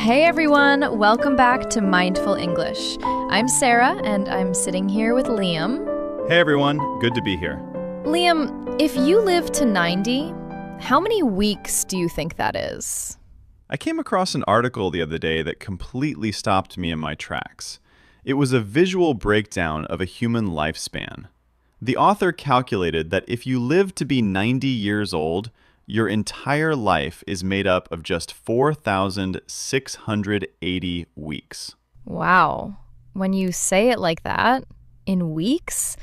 Hey everyone, welcome back to Mindful English. I'm Sarah and I'm sitting here with Liam. Hey everyone, good to be here. Liam, if you live to 90, how many weeks do you think that is? I came across an article the other day that completely stopped me in my tracks. It was a visual breakdown of a human lifespan. The author calculated that if you live to be 90 years old, your entire life is made up of just 4,680 weeks. Wow. When you say it like that, in weeks,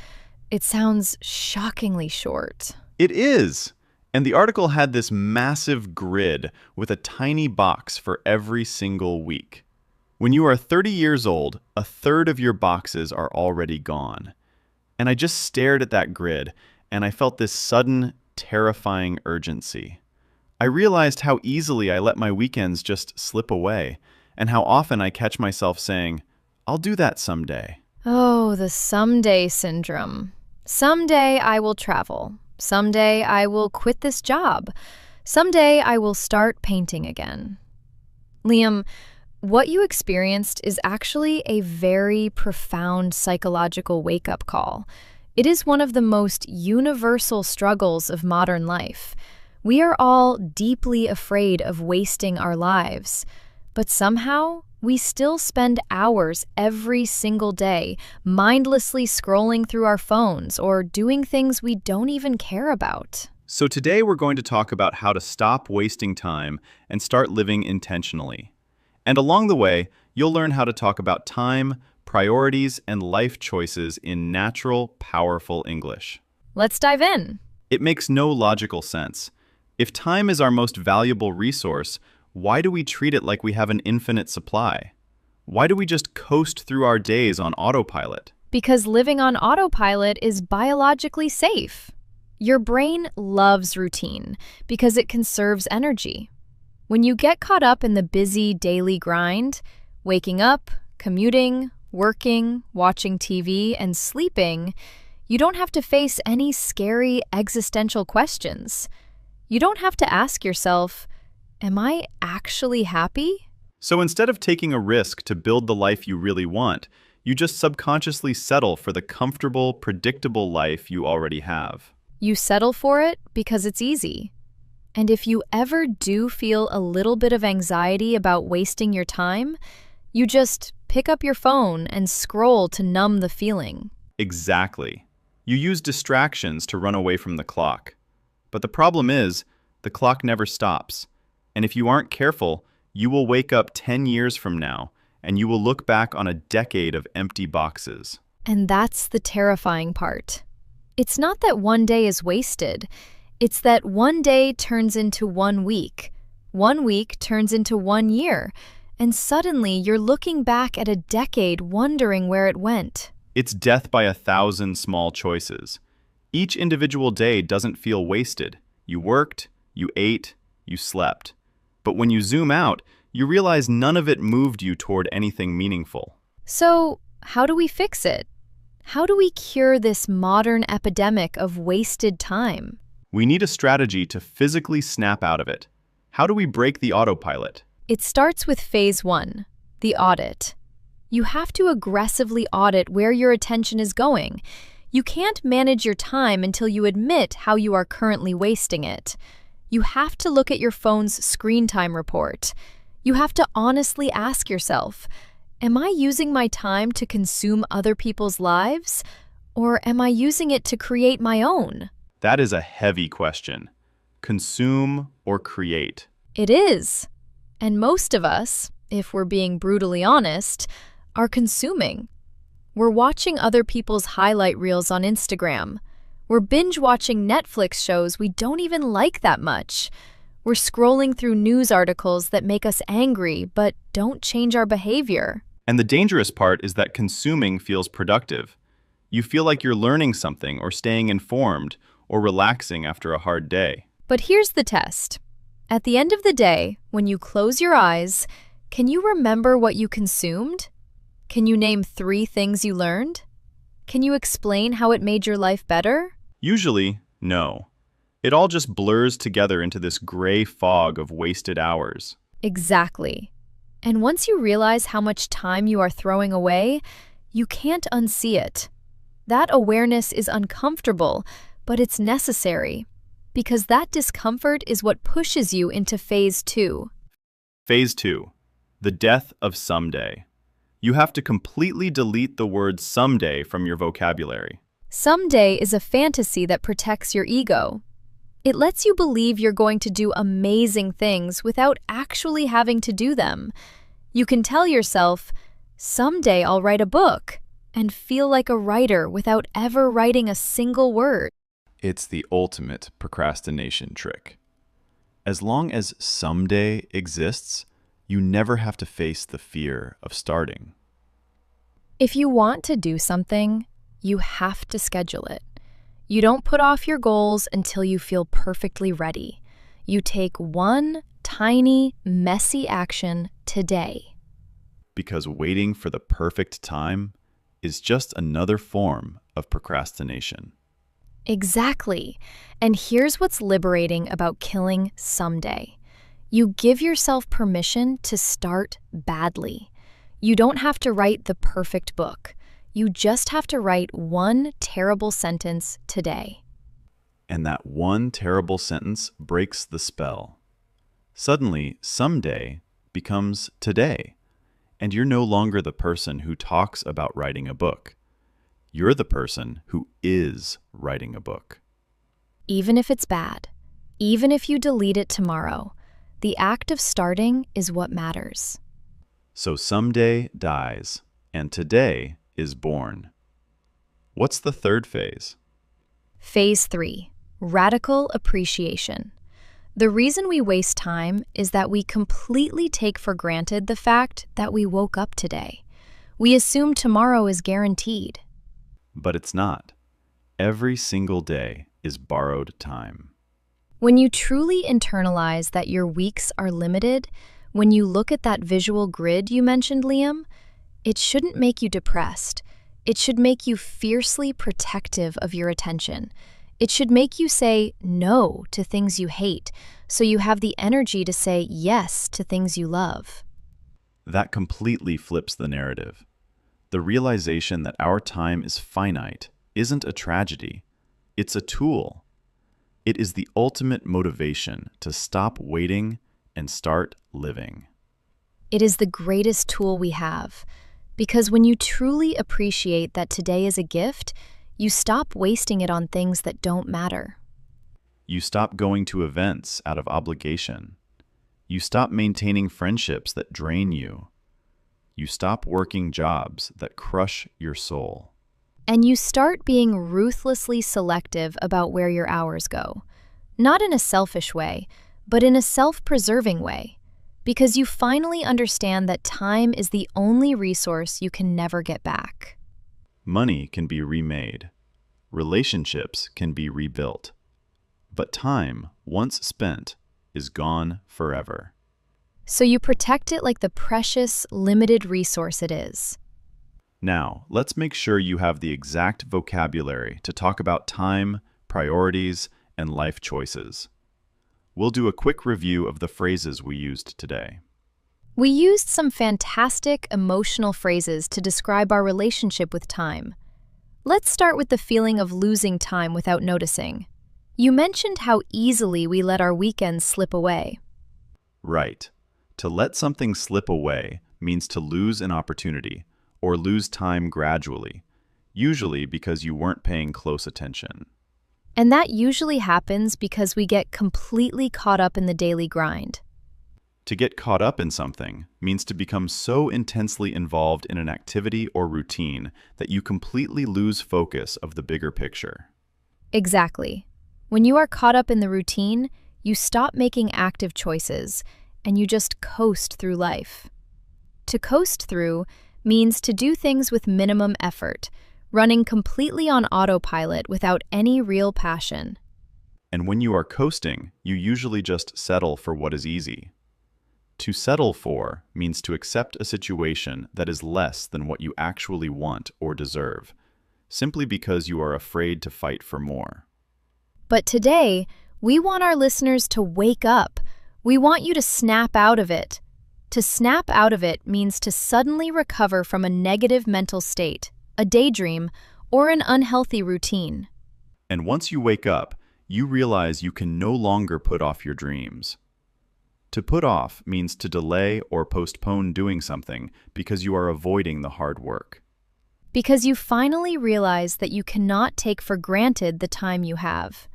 it sounds shockingly short. It is! And the article had this massive grid with a tiny box for every single week. When you are 30 years old, a third of your boxes are already gone. And I just stared at that grid, and I felt this sudden, terrifying urgency. I realized how easily I let my weekends just slip away, and how often I catch myself saying, I'll do that someday. Oh, the someday syndrome. Someday I will travel. Someday I will quit this job. Someday I will start painting again. Liam, what you experienced is actually a very profound psychological wake-up call. It is one of the most universal struggles of modern life. We are all deeply afraid of wasting our lives, but somehow we still spend hours every single day mindlessly scrolling through our phones or doing things we don't even care about. So today we're going to talk about how to stop wasting time and start living intentionally. And along the way, you'll learn how to talk about time, priorities, and life choices in natural, powerful English. Let's dive in. It makes no logical sense. If time is our most valuable resource, why do we treat it like we have an infinite supply? Why do we just coast through our days on autopilot? Because living on autopilot is biologically safe. Your brain loves routine because it conserves energy. When you get caught up in the busy daily grind, waking up, commuting, working, watching TV, and sleeping, you don't have to face any scary existential questions. You don't have to ask yourself, am I actually happy? So instead of taking a risk to build the life you really want, you just subconsciously settle for the comfortable, predictable life you already have. You settle for it because it's easy. And if you ever do feel a little bit of anxiety about wasting your time, you just pick up your phone and scroll to numb the feeling. Exactly. You use distractions to run away from the clock. But the problem is, the clock never stops. And if you aren't careful, you will wake up 10 years from now, and you will look back on a decade of empty boxes. And that's the terrifying part. It's not that one day is wasted. It's that one day turns into 1 week. 1 week turns into 1 year. And suddenly you're looking back at a decade wondering where it went. It's death by 1,000 small choices. Each individual day doesn't feel wasted. You worked, you ate, you slept. But when you zoom out, you realize none of it moved you toward anything meaningful. So, how do we fix it? How do we cure this modern epidemic of wasted time? We need a strategy to physically snap out of it. How do we break the autopilot? It starts with phase 1, the audit. You have to aggressively audit where your attention is going. You can't manage your time until you admit how you are currently wasting it. You have to look at your phone's screen time report. You have to honestly ask yourself, am I using my time to consume other people's lives, or am I using it to create my own? That is a heavy question. Consume or create? It is. And most of us, if we're being brutally honest, are consuming. We're watching other people's highlight reels on Instagram. We're binge-watching Netflix shows we don't even like that much. We're scrolling through news articles that make us angry but don't change our behavior. And the dangerous part is that consuming feels productive. You feel like you're learning something or staying informed or relaxing after a hard day. But here's the test. At the end of the day, when you close your eyes, can you remember what you consumed? Can you name 3 things you learned? Can you explain how it made your life better? Usually, no. It all just blurs together into this gray fog of wasted hours. Exactly. And once you realize how much time you are throwing away, you can't unsee it. That awareness is uncomfortable, but it's necessary, because that discomfort is what pushes you into phase 2. Phase 2. The death of someday. You have to completely delete the word someday from your vocabulary. Someday is a fantasy that protects your ego. It lets you believe you're going to do amazing things without actually having to do them. You can tell yourself, someday I'll write a book, and feel like a writer without ever writing a single word. It's the ultimate procrastination trick. As long as someday exists, you never have to face the fear of starting. If you want to do something, you have to schedule it. You don't put off your goals until you feel perfectly ready. You take one tiny, messy action today. Because waiting for the perfect time is just another form of procrastination. Exactly. And here's what's liberating about killing someday. You give yourself permission to start badly. You don't have to write the perfect book. You just have to write one terrible sentence today. And that one terrible sentence breaks the spell. Suddenly, someday becomes today, and you're no longer the person who talks about writing a book. You're the person who is writing a book. Even if it's bad, even if you delete it tomorrow, the act of starting is what matters. So someday dies, and today is born. What's the third phase? Phase 3, radical appreciation. The reason we waste time is that we completely take for granted the fact that we woke up today. We assume tomorrow is guaranteed. But it's not. Every single day is borrowed time. When you truly internalize that your weeks are limited, when you look at that visual grid you mentioned, Liam, it shouldn't make you depressed. It should make you fiercely protective of your attention. It should make you say no to things you hate, so you have the energy to say yes to things you love. That completely flips the narrative. The realization that our time is finite isn't a tragedy. It's a tool. It is the ultimate motivation to stop waiting and start living. It is the greatest tool we have, because when you truly appreciate that today is a gift, you stop wasting it on things that don't matter. You stop going to events out of obligation. You stop maintaining friendships that drain you. You stop working jobs that crush your soul. And you start being ruthlessly selective about where your hours go. Not in a selfish way, but in a self-preserving way. Because you finally understand that time is the only resource you can never get back. Money can be remade. Relationships can be rebuilt. But time, once spent, is gone forever. So you protect it like the precious, limited resource it is. Now, let's make sure you have the exact vocabulary to talk about time, priorities, and life choices. We'll do a quick review of the phrases we used today. We used some fantastic emotional phrases to describe our relationship with time. Let's start with the feeling of losing time without noticing. You mentioned how easily we let our weekends slip away. Right. To let something slip away means to lose an opportunity or lose time gradually, usually because you weren't paying close attention. And that usually happens because we get completely caught up in the daily grind. To get caught up in something means to become so intensely involved in an activity or routine that you completely lose focus of the bigger picture. Exactly. When you are caught up in the routine, you stop making active choices, and you just coast through life. To coast through means to do things with minimum effort, running completely on autopilot without any real passion. And when you are coasting, you usually just settle for what is easy. To settle for means to accept a situation that is less than what you actually want or deserve, simply because you are afraid to fight for more. But today, we want our listeners to wake up. We want you to snap out of it, To snap out of it means to suddenly recover from a negative mental state, a daydream, or an unhealthy routine. And once you wake up, you realize you can no longer put off your dreams. To put off means to delay or postpone doing something because you are avoiding the hard work. Because you finally realize that you cannot take for granted the time you have.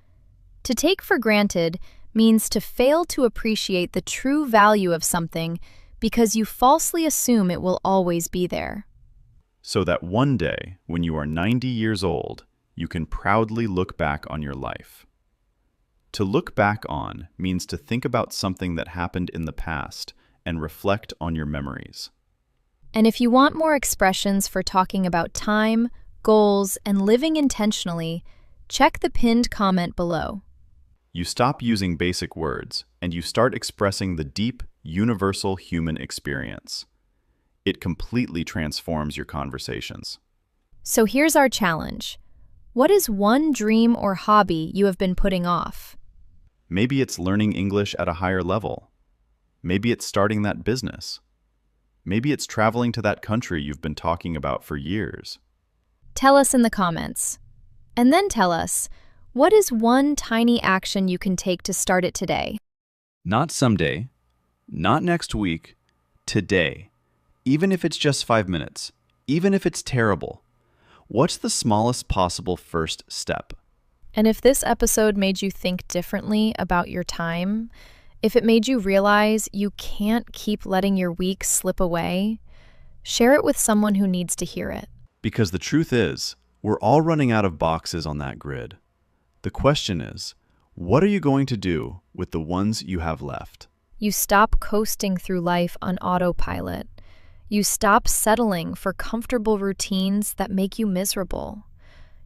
To take for granted means to fail to appreciate the true value of something because you falsely assume it will always be there. So that one day, when you are 90 years old, you can proudly look back on your life. To look back on means to think about something that happened in the past and reflect on your memories. And if you want more expressions for talking about time, goals, and living intentionally, check the pinned comment below. You stop using basic words and you start expressing the deep, universal human experience. It completely transforms your conversations. So here's our challenge. What is one dream or hobby you have been putting off? Maybe it's learning English at a higher level. Maybe it's starting that business. Maybe it's traveling to that country you've been talking about for years. Tell us in the comments. And then tell us, what is one tiny action you can take to start it today? Not someday, not next week, today. Even if it's just 5 minutes, even if it's terrible. What's the smallest possible first step? And if this episode made you think differently about your time, if it made you realize you can't keep letting your week slip away, share it with someone who needs to hear it. Because the truth is, we're all running out of boxes on that grid. The question is, what are you going to do with the ones you have left? You stop coasting through life on autopilot. You stop settling for comfortable routines that make you miserable.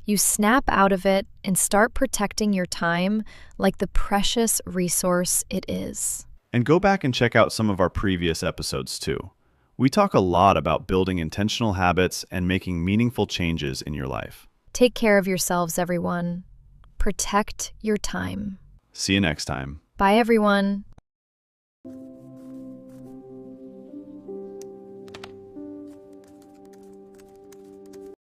You snap out of it and start protecting your time like the precious resource it is. And go back and check out some of our previous episodes too. We talk a lot about building intentional habits and making meaningful changes in your life. Take care of yourselves, everyone. Protect your time. See you next time. Bye, everyone.